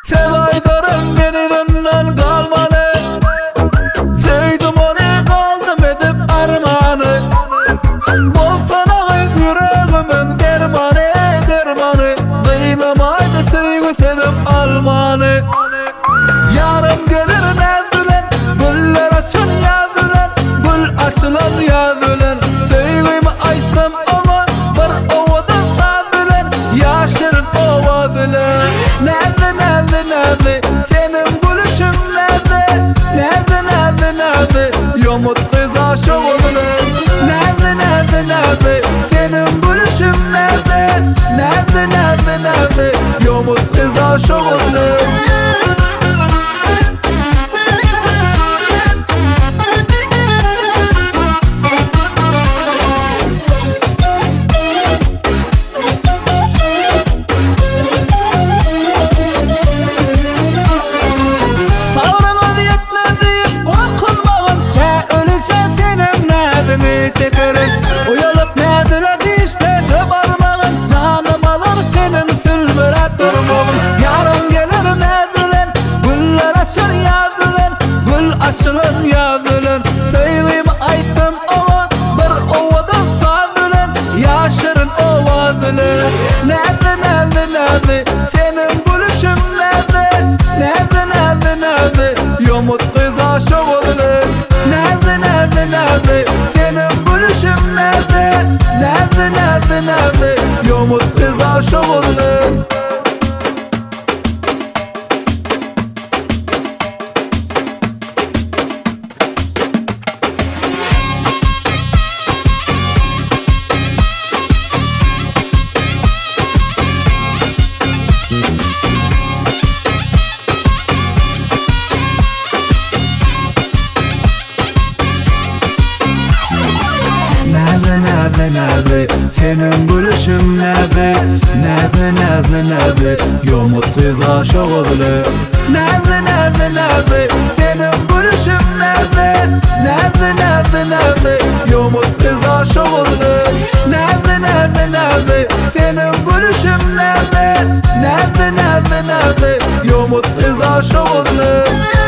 Sevaydarım meniden kalmalı, sevdim onu kaldım edip armanı. Bolsana yüreğimin dermanı, dermanı. Kıylamaydı sevgi sevdim almanı. Yarım gelir nezülen, güller açın yazülen, gül açılan yazülen. Sevgimi aytsam ona bir ovadan sazülen, yaşırın ovazülen. Nerede nerede nerede senin gülüşün nerede? Nerede nerede nerede yomut kız aşık olunan. Nerede nerede nerede senin gülüşün nerede? Nerede nerede nerede yomut kız aşık olunan. Uyalıp nedile dişlete barmağın, canım alır senin sülbüre durmağın. Yarın gelir nedilen, güller açır yazılen, gül açılın yazılen. Sevgimi aytsam ona bir ovadan sazılen, yaşırın ovazılen. Nerede nerede nerede senin gülüşün nerede? Nerede nerede nerede yomut kız aşık olunan. Nerede nerede nerede senin gülüşün nerede? Nerede nerede nerede yomut kız aşık olunan. Nerede nerede senin gülüşün nerede? Nerede nerede nerede yomut kız aşık olunan. Nerede nerede nerede senin gülüşün nerede? Nerede nerede nerede yomut kız aşık olunan. Nerede nerede nerede senin gülüşün nerede? Nerede nerede nerede yomut kız aşık olunan.